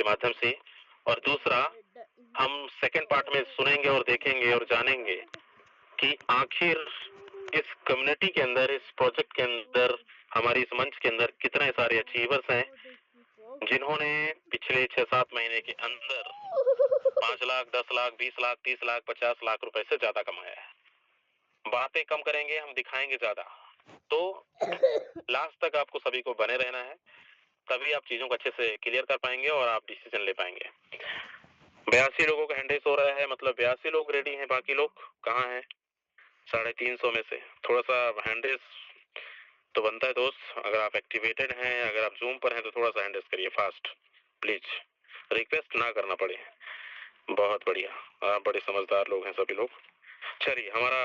माध्यम से, और दूसरा हम सेकंड पार्ट में सुनेंगे और देखेंगे और जानेंगे कि आखिर इस कम्युनिटी के अंदर, इस प्रोजेक्ट के अंदर, हमारी इस मंच के अंदर कितने सारे अचीवर्स हैं जिन्होंने पिछले 6-7 महीने के अंदर 5 लाख, 10 लाख, 20 लाख, 30 लाख, 50 लाख रुपए से ज्यादा कमाया है। बातें कम करेंगे, हम दिखाएंगे ज्यादा। तो लास्ट तक आपको सभी को बने रहना है, तभी आप चीजों को अच्छे से क्लियर कर पाएंगे और आप डिसीजन ले पाएंगे। 82 लोगों का हैंडरेस हो रहा है, मतलब 82 लोग रेडी हैं, बाकी लोग कहाँ हैं? 350 में से थोड़ा सा हैंडरेस तो बनता है दोस्त। अगर आप एक्टिवेटेड हैं, अगर आप जूम पर हैं तो थोड़ा सा हैंडरेस करिए फास्ट प्लीज, रिक्वेस्ट ना करना पड़े। बहुत बढ़िया, आप बड़े समझदार लोग हैं सभी लोग। चलिए, हमारा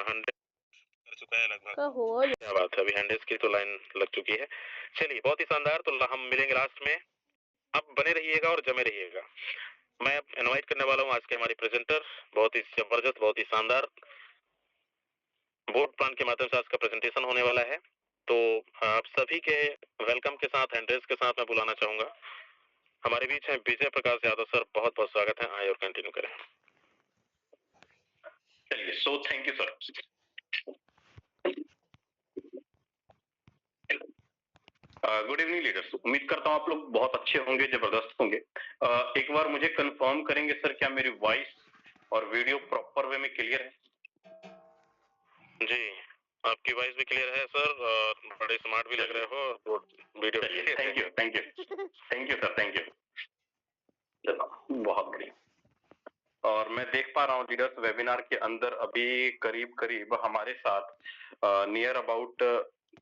100 कर चुका है लगभग। क्या बात है, अभी 100 की तो लाइन लग चुकी है। चलिए, बहुत ही शानदार। तो हम मिलेंगे लास्ट में। अब बने रहिएगा और जमे रहिएगा। मैं इनवाइट करने वाला हूँ आज के हमारे प्रेजेंटर, बहुत ही जबरदस्त, बहुत ही शानदार बोर्ड प्लान के माध्यम से आज का प्रेजेंटेशन होने वाला है। तो आप सभी के वेलकम के साथ, हैंडरेस के साथ मैं बुलाना चाहूंगा। हमारे बीच हैं विजय प्रकाश यादव सर, बहुत बहुत स्वागत है। आइए और कंटिन्यू करें। चलिए, so thank you sir. Good evening leaders, उम्मीद करता हूँ आप लोग बहुत अच्छे होंगे, जबरदस्त होंगे। एक बार मुझे कंफर्म करेंगे सर, क्या मेरी वॉइस और वीडियो प्रॉपर वे में क्लियर है? जी, आपकी वॉइस भी क्लियर है सर, और बड़े स्मार्ट भी लग रहे हो, और वीडियो भी। Thank you thank you thank you sir, thank you. चलो, बहुत बढ़िया। और मैं देख पा रहा हूँ लीडर्स, वेबिनार के अंदर अभी करीब करीब हमारे साथ नियर अबाउट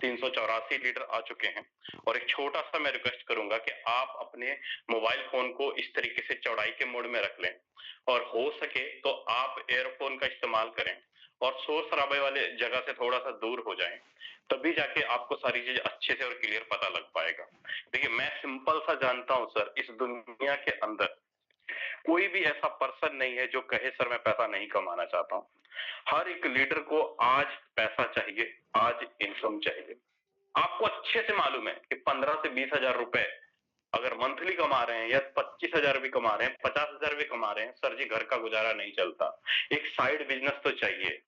384 लीडर आ चुके हैं। और एक छोटा सा मैं रिक्वेस्ट करूंगा कि आप अपने मोबाइल फोन को इस तरीके से चौड़ाई के मोड में रख लें, और हो सके तो आप एयरफोन का इस्तेमाल करें और शोर शराबे वाले जगह से थोड़ा सा दूर हो जाएं, तभी जाके आपको सारी चीज अच्छे से और क्लियर पता लग पाएगा। देखिए, मैं सिंपल सा जानता हूं सर, इस दुनिया के अंदर कोई भी ऐसा पर्सन नहीं है जो कहे सर मैं पैसा नहीं कमाना चाहता हूं। हर एक लीडर को आज पैसा चाहिए, आज इनकम चाहिए। आपको अच्छे से मालूम है कि 15 से 20 हजार रुपए अगर मंथली कमा रहे हैं, या 25,000 भी कमा रहे हैं, 50,000 भी कमा रहे हैं, सर जी घर का गुजारा नहीं चलता। एक साइड बिजनेस तो चाहिए,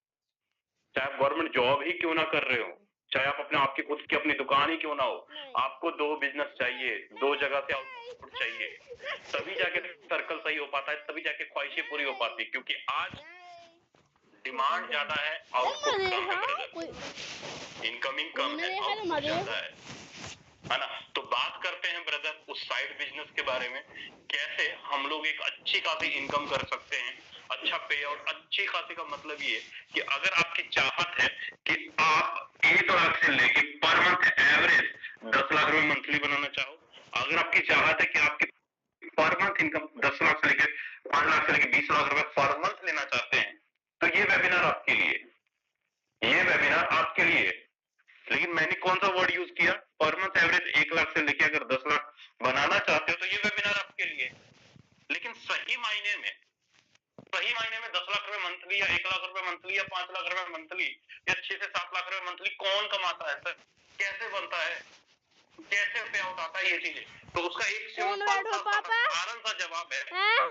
चाहे आप गवर्नमेंट जॉब ही क्यों ना कर रहे हो, चाहे आप अपने आपकी खुद की अपनी दुकान ही क्यों ना हो, आपको 2 बिजनेस चाहिए, 2 जगह से आउटपुट चाहिए, तभी जाके सर्कल सही हो पाता है, तभी जाके ख्वाहिशें पूरी हो पाती है। क्योंकि आज डिमांड ज्यादा है, आउटपुट कम है ब्रदर, इनकमिंग कम है, आउटपुट ज्यादा है ना। तो बात करते हैं ब्रदर उस साइड बिजनेस के बारे में, कैसे हम लोग एक अच्छी खासी इनकम कर सकते हैं, अच्छा पे आउट। अच्छी खासी का मतलब ये कि अगर आपकी चाहत है कि आप 1 लाख से लेके पर मंथ एवरेज 10 लाख रुपए मंथली बनाना चाहो, अगर आपकी चाहत है कि आपकी पर मंथ इनकम 10 लाख से लेके 5 लाख से लेके 20 लाख रुपए पर मंथ लेना चाहते हैं, तो ये वेबिनार आपके लिए, ये वेबिनार आपके लिए। लेकिन मैंने कौन सा वर्ड यूज किया? पर मंथ एवरेज 1 लाख से लेके अगर 10 लाख बनाना चाहते हो तो ये वेबिनार आपके लिए। लेकिन सही मायने में 10 लाख रुपए मंथली, या 1 लाख रुपए मंथली, या 5 लाख रुपए मंथली, या 6 से 7 लाख रुपए मंथली कौन कमाता है सर? कैसे बनता है, कैसे पे आउट आता है ये चीजें? तो उसका एक सिंपल सा साधारण सा जवाब है,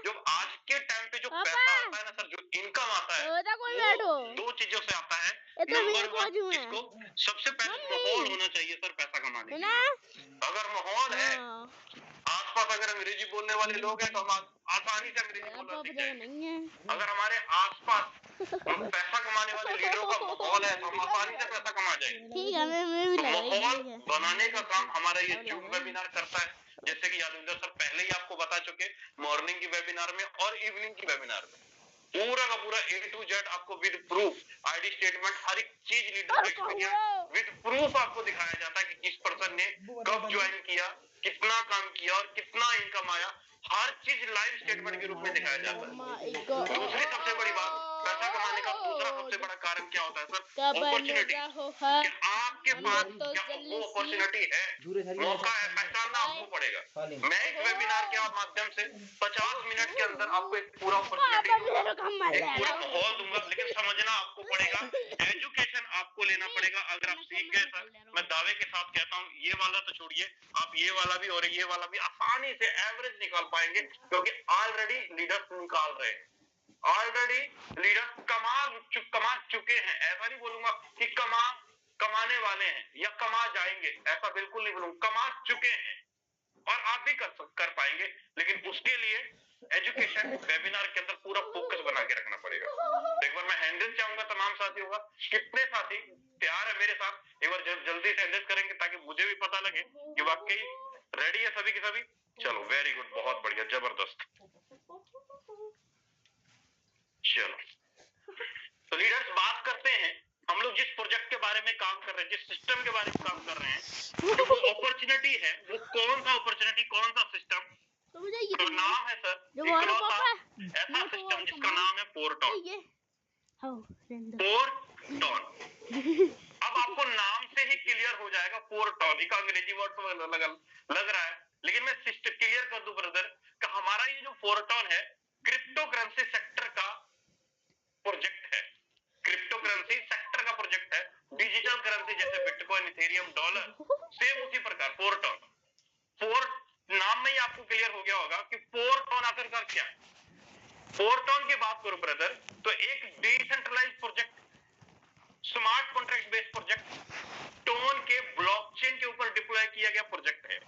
जो आज के टाइम पे जो पैसा आता है ना सर, जो इनकम आता है, वो 2 चीजों से आता है। नंबर 1, इसको सबसे पहले माहौल होना चाहिए सर पैसा कमाने के लिए। अगर माहौल है, आसपास अगर अंग्रेजी बोलने वाले लोग हैं तो हम आसानी से अंग्रेजी बोलना सीख जाएंगे। अगर हमारे आसपास पैसा कमाने वाले लीडरों का माहौल है तो हम आसानी से पैसा कमा जाएंगे। तो माहौल बनाने का काम हमारा ये जूम वेबिनार करता है। जैसे कि यादविंदर सर पहले ही आपको बता चुके, मॉर्निंग की वेबिनार में और इवनिंग की वेबिनार में पूरा का पूरा A to Z आपको विद प्रूफ, आईडी स्टेटमेंट, हर एक चीज लीडर एक्सपीरियंस विद प्रूफ आपको दिखाया जाता है कि किस पर्सन ने कब ज्वाइन किया, कितना काम किया और कितना इनकम आया, हर चीज लाइव स्टेटमेंट के रूप में दिखाया जाता है। दूसरी सबसे बड़ी बात, पैसा कमाने का दूसरा सबसे बड़ा कारण क्या होता है सर? अपॉर्चुनिटी। आपके पास वो अपॉर्चुनिटी है, मौका है, पहचानना आपको पड़ेगा। मैं इस वेबिनार के माध्यम से 50 मिनट के अंदर आपको एक पूरा अपॉर्चुनिटी, एक पूरा माहौल दूंगा, लेकिन समझना आपको पड़ेगा, एजुकेशन आपको लेना पड़ेगा। अगर आप सीख गए सर, मैं दावे के साथ कहता हूँ, ये वाला तो छोड़िए, आप ये वाला भी और ये वाला भी आसानी से एवरेज निकाल पाएंगे, क्योंकि ऑलरेडी लीडर्स निकाल रहे हैं, ऑलरेडी लीडर्स कमा चुके हैं। ऐसा नहीं बोलूंगा कि कमाने वाले हैं या कमा जाएंगे, ऐसा बिल्कुल नहीं बोलूंगा, कमा चुके हैं और आप भी कर पाएंगे। लेकिन उसके लिए एजुकेशन वेबिनार के अंदर पूरा फोकस बना के रखना पड़ेगा। तो एक बार मैं हैंडल चाहूंगा तमाम साथियों का, कितने साथी तैयार है मेरे साथ, एक बार जल्दी से हैंडल करेंगे ताकि मुझे भी पता लगे कि वाकई रेडी है सभी के सभी। चलो वेरी गुड, बहुत बढ़िया, जबरदस्त। चलो तो लीडर्स, बात करते हैं हम लोग जिस प्रोजेक्ट के बारे में काम कर रहे हैं, जिस सिस्टम के बारे में काम कर रहे हैं, जो अपॉर्चुनिटी है वो कौन सा अपॉर्चुनिटी, कौन सा सिस्टम? तो नाम है सर ऐसा सिस्टम जिसका नाम है पोरटॉन। पोरटॉन। अब आपको नाम से ही क्लियर हो जाएगा, पोरटॉन एक अंग्रेजी वर्ड लग रहा है, लेकिन मैं सिस्टम क्लियर कर दूं ब्रदर कि हमारा ये जो पोरटॉन है क्रिप्टो करेंसी सेक्टर का प्रोजेक्ट है, क्रिप्टो करेंसी सेक्टर का प्रोजेक्ट है। डिजिटल करेंसी जैसे बिटकॉइन, इथेरियम, डॉलर, सेम उसी प्रकार पोरटॉन। नाम में ही आपको क्लियर हो गया होगा कि पोरटॉन आखिरकार क्या है। पोरटॉन की बात करूं ब्रदर, तो एक decentralised project, smart contract based project, TON के ब्लॉकचेन के ऊपर डिप्लॉय किया गया प्रोजेक्ट है,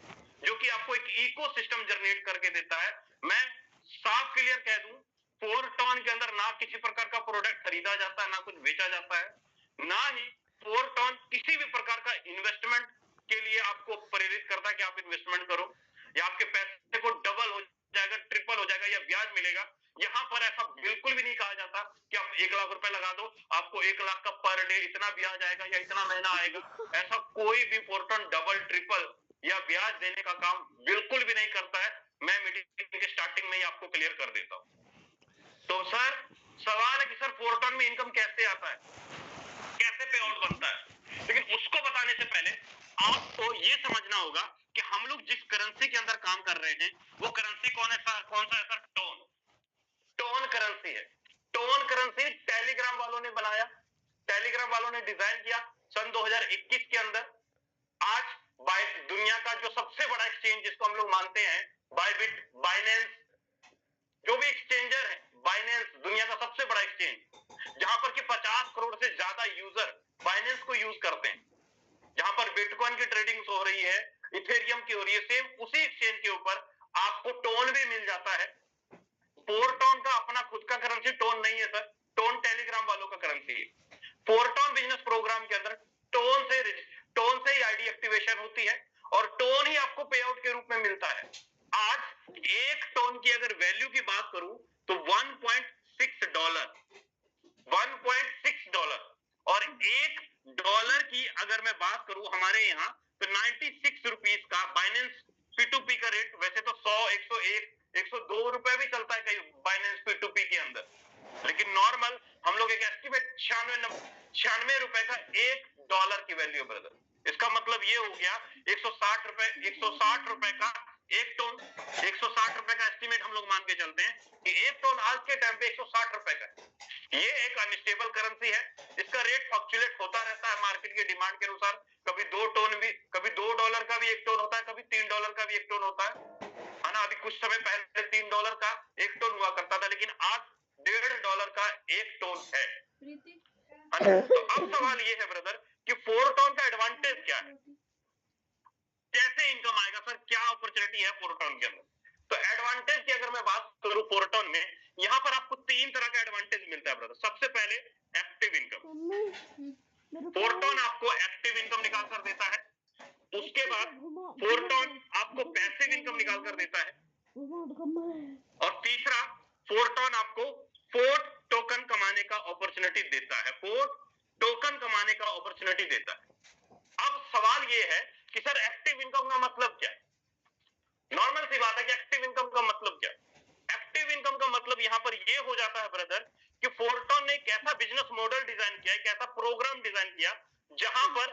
जो कि आपको एक इकोसिस्टम जनरेट करके देता है। मैं साफ क्लियर कह दूं, पोरटॉन के अंदर ना किसी प्रकार का प्रोडक्ट खरीदा जाता है, ना कुछ बेचा जाता है, ना ही पोरटॉन किसी भी प्रकार का इन्वेस्टमेंट के लिए आपको प्रेरित करता है कि आप इन्वेस्टमेंट करो या आपके पैसे को डबल हो जाएगा, ट्रिपल हो जाएगा या ब्याज मिलेगा। यहां पर ऐसा बिल्कुल भी नहीं कहा जाता कि आप 1 लाख रुपए लगा दो, आपको 1 लाख का पर डे इतना ब्याज आएगा या इतना महीना आएगा। ऐसा कोई भी पोरटॉन डबल, ट्रिपल या ब्याज देने का काम बिल्कुल भी नहीं करता है। मैं मीटिंग के स्टार्टिंग में ही आपको क्लियर कर देता हूं। तो सर सवाल है कि सर पोरटॉन में इनकम कैसे आता है, कैसे पे आउट बनता है, लेकिन उसको बताने से पहले आपको ये समझना होगा कि हम लोग जिस करेंसी के अंदर काम कर रहे हैं वो करेंसी कौन सा है सर? टोन करेंसी है। टोन करेंसी टेलीग्राम वालों ने बनाया, टेलीग्राम वालों ने डिजाइन किया सन 2021 के अंदर। आज दुनिया का जो सबसे बड़ा एक्सचेंज जिसको हम लोग मानते हैं, बायबिट, बाइनेंस, जो भी एक्सचेंजर है, बाइनेंस दुनिया का सबसे बड़ा एक्सचेंज, जहां पर कि 50 करोड़ से ज्यादा यूजर बाइनेंस को यूज करते हैं, जहां पर बिटकॉइन की ट्रेडिंग हो रही है, इथेरियम की हो रही है, सेम उसी एक्सचेंज के ऊपर आपको टोन भी मिल जाता है। पोरटॉन का अपना खुद का करेंसी टोन नहीं है सर, टोन टेलीग्राम वालों का करेंसी है। पोरटॉन बिजनेस प्रोग्राम के अंदर टोन से ही आईडी एक्टिवेशन होती है और टोन ही आपको पे आउट के रूप में मिलता है। आज एक टोन की अगर वैल्यू की बात करूं तो $1.6, $1.6, और $1 की अगर मैं बात करूं हमारे यहाँ तो 96 रुपीस का बाइनेंस P2P का रेट। वैसे तो 100, 101, 102 रुपए भी चलता है कई बाइनेंस P2P के अंदर, लेकिन नॉर्मल हम लोग एक एस्टिमेट 96 रुपए का $1 की वैल्यू ब्रदर। इसका मतलब ये हो गया 160 रुपए का एक टोन, 160 रुपए का एस्टिमेट हम लोग मान के चलते हैं कि एक टोन आज के टाइम पे 160 रुपए का। ये एक अनस्टेबल करेंसी है, इसका रेट फ्लक्चुएट होता रहता है मार्केट की डिमांड के अनुसार। कभी कभी $2 का भी एक टोन होता है, कभी $3 का भी एक टोन होता है ना। अभी कुछ समय पहले $3 का एक टोन हुआ करता था, लेकिन आज $1.5 का एक टोन है। तो अब सवाल ये है ब्रदर कि पोरटॉन का एडवांटेज क्या है, कैसे इनकम आएगा सर, क्या अपॉर्चुनिटी है पोरटॉन के अंदर? तो एडवांटेज की अगर मैं बात करूं पोरटॉन में, यहां पर आपको 3 तरह का एडवांटेज मिलता है ब्रदर। सबसे पहले एक्टिव इनकम, पोरटॉन आपको एक्टिव इनकम निकाल कर देता है। उसके बाद पोरटॉन आपको पैसिव इनकम निकाल कर देता है, और तीसरा पोरटॉन आपको पोर्ट टोकन कमाने का अपॉर्चुनिटी देता है, पोर्ट टोकन कमाने का अपॉर्चुनिटी देता है। अब सवाल ये है कि सर एक्टिव इनकम का मतलब क्या है? नॉर्मल सी बात है कि एक्टिव इनकम का मतलब क्या है? एक्टिव इनकम का मतलब यहां पर ये हो जाता है ब्रदर कि फोरटोन ने एक ऐसा बिजनेस मॉडल डिजाइन किया, एक ऐसा प्रोग्राम डिजाइन किया जहां पर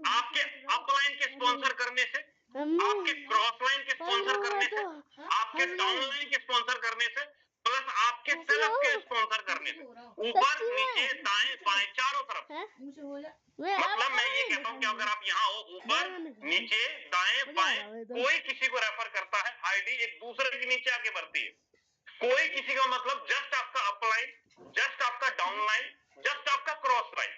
आपके अपलाइन के स्पॉन्सर करने से, आपके क्रॉस लाइन के स्पॉन्सर करने से, आपके डाउनलाइन के स्पॉन्सर करने से, प्लस आपके सेल्फ के स्पॉन्सर करने से, ऊपर नीचे दाएं बाएं चारों तरफ। मतलब मैं ये कहता हूँ कि अगर आप यहाँ हो, ऊपर नीचे दाएं बाएं कोई किसी को रेफर करता है, आईडी एक दूसरे के नीचे आके बढ़ती है। कोई किसी का मतलब जस्ट आपका अपलाइन, जस्ट आपका डाउनलाइन, जस्ट आपका क्रॉस लाइन,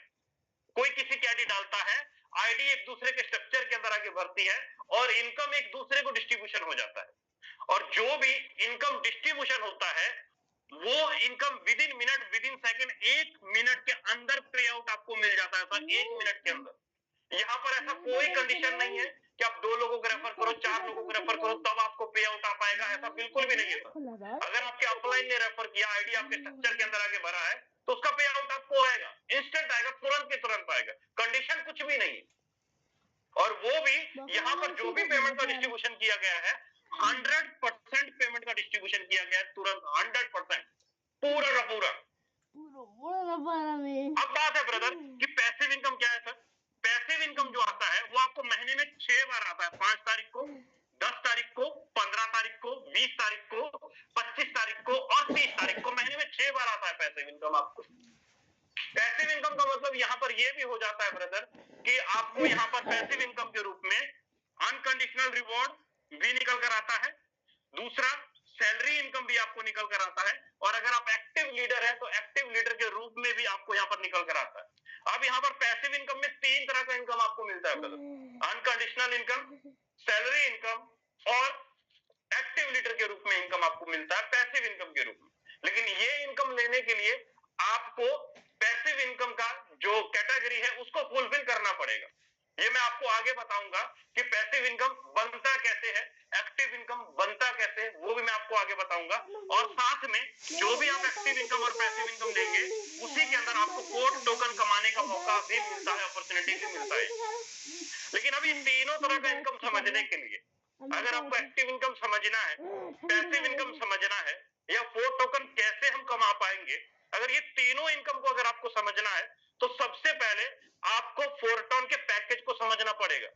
कोई किसी की आईडी डालता है, आईडी एक दूसरे के स्ट्रक्चर के अंदर आगे बढ़ती है और इनकम एक दूसरे को डिस्ट्रीब्यूशन हो जाता है। और जो भी इनकम डिस्ट्रीब्यूशन होता है वो income with in minute, with in second, 1 minute के अंदर पे आउट आपको मिल जाता है सर, 1 मिनट के अंदर। यहाँ पर ऐसा कोई कंडीशन नहीं है कि आप 2 लोगों को रेफर करो, 4 लोगों को रेफर करो तब आपको पे आउट आ पाएगा, ऐसा बिल्कुल भी नहीं है सर। अगर आपके अपलाइन ने रेफर किया, आईडी आपके स्ट्रक्चर के अंदर आगे बढ़ा है तो उसका पे आउट आपको आएगा, इंस्टेंट आएगा, तुरंत के तुरंत आएगा, कंडीशन कुछ भी नहीं है। और वो भी यहाँ पर जो भी पेमेंट का डिस्ट्रीब्यूशन किया गया है 100% पेमेंट का डिस्ट्रीब्यूशन किया गया है, तुरंत 100%, पूरा का पूरा। अब बात है ब्रदर कि पैसिव इनकम क्या है सर। पैसिव इनकम जो आता है वो आपको महीने में 6 बार आता है, 5 तारीख को, 10 तारीख को, 15 तारीख को, 20 तारीख को, 25 तारीख को और 30 तारीख को, महीने में 6 बार आता है पैसिव इनकम आपको। पैसिव इनकम का मतलब यहाँ पर यह भी हो जाता है ब्रदर कि आपको यहाँ पर पैसिव इनकम के रूप में अनकंडीशनल रिवॉर्ड भी निकल कर आता है, दूसरा सैलरी इनकम भी आपको निकल कर आता है, और अगर आप एक्टिव लीडर है तो एक्टिव लीडर के रूप में भी आपको यहाँ पर निकल कर आता है। अब यहाँ पर पैसिव इनकम में 3 तरह का इनकम आपको मिलता है brother, unconditional income, salary income और एक्टिव लीडर के रूप में इनकम आपको मिलता है पैसिव इनकम के रूप में। लेकिन ये इनकम लेने के लिए आपको पैसिव इनकम का जो कैटेगरी है उसको फुलफिल करना पड़ेगा। ये मैं आपको आगे बताऊंगा कि पैसिव इनकम बनता कैसे है, एक्टिव इनकम बनता कैसे है, वो भी मैं आपको आगे बताऊंगा। और साथ में जो भी आप एक्टिव इनकम और पैसिव इनकम लेंगे उसी के अंदर आपको कोड टोकन कमाने का मौका भी मिलता है, अपॉर्चुनिटी भी मिलता है। लेकिन अभी तीनों तरह का इनकम समझने के लिए अगर आपको एक्टिव इनकम समझना है, पैसिव इनकम समझना है या कोड टोकन कैसे हम कमा पाएंगे, अगर ये तीनों इनकम को अगर आपको समझना है तो सबसे पहले आपको फोरटोन के पैकेज को समझना पड़ेगा।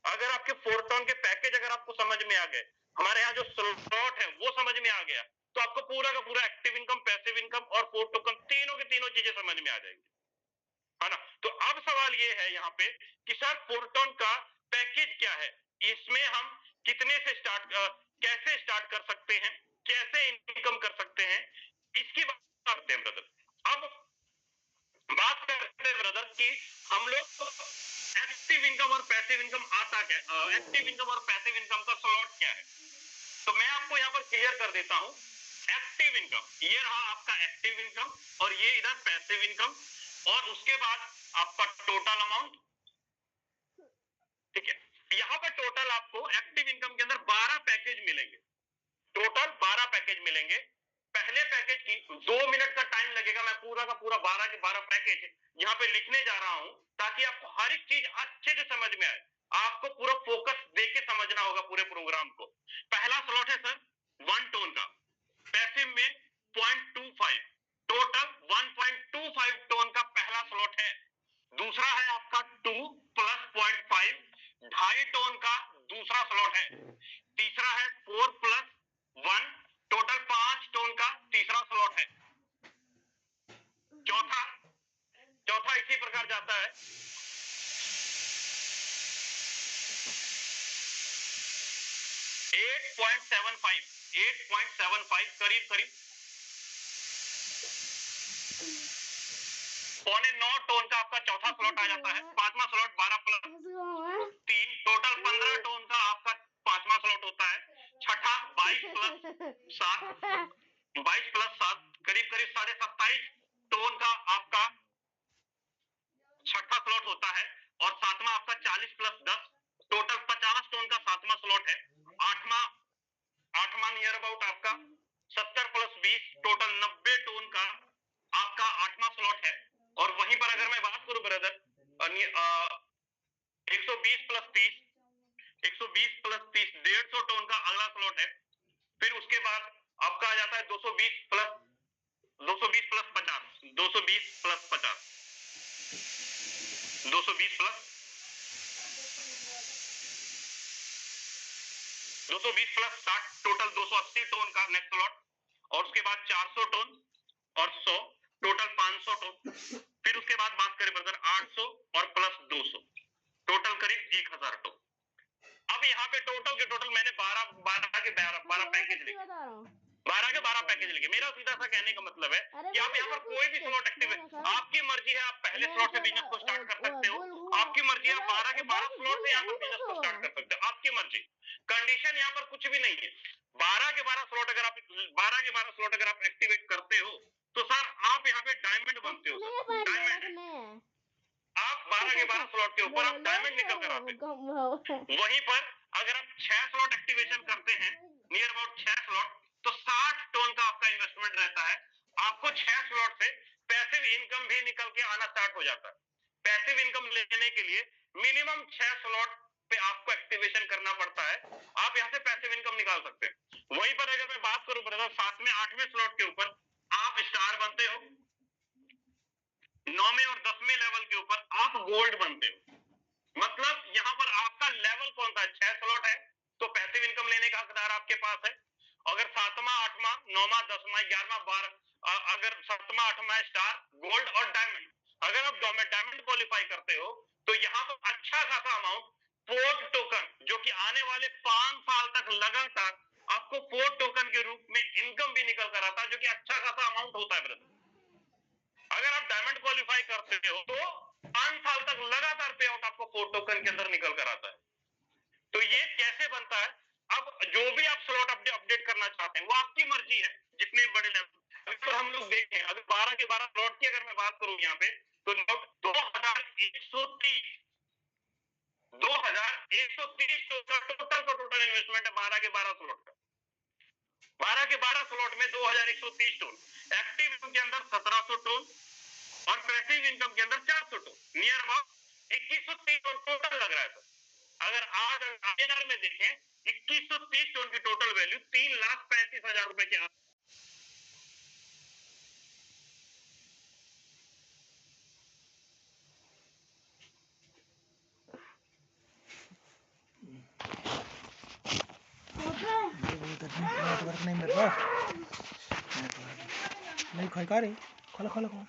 अगर आपके फोरटोन के पैकेज अगर आपको समझ में आ गए, हमारे यहाँ जो स्लॉट है वो समझ में आ गया, तो आपको पूरा का पूरा एक्टिव इनकम, पैसिव इनकम और फोर टोकन तीनों की तीनों चीजें समझ में आ जाएंगी, है ना। तो अब सवाल ये है यहाँ पे कि सर फोरटोन का पैकेज क्या है, इसमें हम कितने से स्टार्ट, कैसे स्टार्ट कर सकते हैं, कैसे इनकम कर सकते हैं, इसकी बात करते हैं ब्रदर। अब बात करते हैं ब्रदर कि हम लोग एक्टिव इनकम और पैसिव इनकम आता क्या, एक्टिव इनकम और पैसिव इनकम का स्लॉट क्या है। तो मैं आपको यहाँ पर क्लियर कर देता हूँ। एक्टिव इनकम, ये रहा आपका एक्टिव इनकम और ये इधर पैसिव इनकम, और उसके बाद आपका टोटल अमाउंट, ठीक है। यहाँ पर टोटल आपको एक्टिव इनकम के अंदर 12 पैकेज मिलेंगे, टोटल 12 पैकेज मिलेंगे। पहले पैकेज की 2 मिनट का टाइम लगेगा, मैं पूरा का पूरा 12 के 12 पैकेज यहाँ पे लिखने जा रहा हूं ताकि आपको हर एक चीज अच्छे से समझ में आए। आपको पूरा फोकस देके समझना होगा पूरे प्रोग्राम को। पहला स्लॉट है सर 1 टोन का, पैसिव में 0.25, टोटल 1.25 टोन का पहला स्लॉट है। दूसरा है आपका 2 + 0.5, 2.5 टोन का दूसरा स्लॉट है। तीसरा है 4 + 1, टोटल 5 टोन का तीसरा स्लॉट है। चौथा इसी प्रकार जाता है 8.75 करीब 8.9 टोन का आपका चौथा स्लॉट आ जाता है। पांचवा स्लॉट 12 + 3, टोटल 15 टोन का आपका पांचवा स्लॉट होता है। छठा 22 + 7 करीब 27.5 टोन का आपका छठा स्लॉट होता है। और सातवां आपका 40 + 10, टोटल 50 टोन का सातवां स्लॉट है। आठवां नियर अबाउट आपका 70 + 20, टोटल 90 टोन का आपका आठवां स्लॉट है। और वहीं पर अगर मैं बात करूं ब्रदर 120 + 30, 120 + 30 150 टोन का अगला स्लॉट है। फिर उसके बाद आपका आ जाता है 220 + 220 plus 50, 220 plus 50, 220 plus 60, total 280 tone का नेक्स्ट स्लॉट, और उसके बाद 400 टोन और 100, टोटल 500 टोन। फिर उसके बाद बात करें ब्रदर 800 और प्लस 200, टोटल करीब 1000 टोन। अब यहाँ पे टोटल के टोटल मैंने 12 के 12 पैकेज लिखे, 12 के 12 पैकेज लिखे। मेरा सीधा सा कहने का मतलब है कि आप यहाँ पर कोई भी स्लॉट एक्टिवेट, आपकी मर्जी है, आप पहले स्लॉट से बिजनेस को स्टार्ट कर सकते हो, आपकी मर्जी है, आप 12 के 12 स्लॉट से यहाँ पर बिजनेस को स्टार्ट कर सकते हो, आपकी मर्जी। कंडीशन यहाँ पर कुछ भी नहीं है। 12 के 12 स्लॉट अगर आप 12 के 12 स्लॉट अगर आप एक्टिवेट करते हो तो सर आप यहाँ पे डायमंड बनते हो, डायमंड। आप 12 के 12 स्लॉट के ऊपर आप डायमंड निकल कर आते हो। वहीं पर अगर आप 6 स्लॉट एक्टिवेशन करते हैं, नियर अबाउट 6 स्लॉट, तो 60 टोन का आपका इन्वेस्टमेंट रहता है। आपको 6 स्लॉट से पैसिव इनकम भी निकल के आना स्टार्ट हो जाता है। पैसिव इनकम लेने के लिए मिनिमम 6 स्लॉट पे आपको एक्टिवेशन करना पड़ता है, आप यहाँ से पैसिव इनकम निकाल सकते हैं। वहीं पर अगर मैं बात करूं ब्रदर 7वें 8वें स्लॉट के ऊपर आप स्टार बनते हो, 9वें और 10वें लेवल के ऊपर आप गोल्ड बनते हो। मतलब यहाँ पर आपका लेवल कौन सा है? 6 स्लॉट है तो पैसिव इनकम लेने का हकदार आपके पास है। अगर 7वां 8वां 9वां 10वां 11वां 12, अगर 7वां 8वां स्टार, गोल्ड और डायमंड, अगर आप डायमंड क्वालिफाई करते हो तो यहाँ पर अच्छा खासा अमाउंट पोर्ट टोकन, जो कि आने वाले 5 साल तक लगातार आपको पोर्ट टोकन के रूप में इनकम भी निकल कर आता है, जो कि अच्छा खासा अमाउंट होता है ब्रदर। अगर आप डायमंड क्वालिफाई करते हो तो 5 साल तक लगातार पे आउट आपको पोर्ट टोकन के अंदर निकल कर आता है। तो ये कैसे बनता है? अब जो भी आप स्लॉट अपडेट करना चाहते हैं वो आपकी मर्जी है, जितने बड़े लेवल। अगर हम लोग देखें, अगर 12 के 12 स्लॉट की अगर मैं बात करूं यहाँ पे, तो नोट 2130 टोटल का टोटल इन्वेस्टमेंट है 12 के 12 स्लॉट का। 12 के 12 स्लॉट में 2130 टोन, एक्टिव इनकम के अंदर 1700 टोन और पैसिव इनकम के अंदर 400 tone, near about 2130 tone total लग रहा है। अगर आज INR में देखें 2130 टोन की टोटल वैल्यू 3,35,000 रुपए के नेटवर्क नहीं मिल रहा, नहीं खोल का रे, खोलो खोलो खोलो।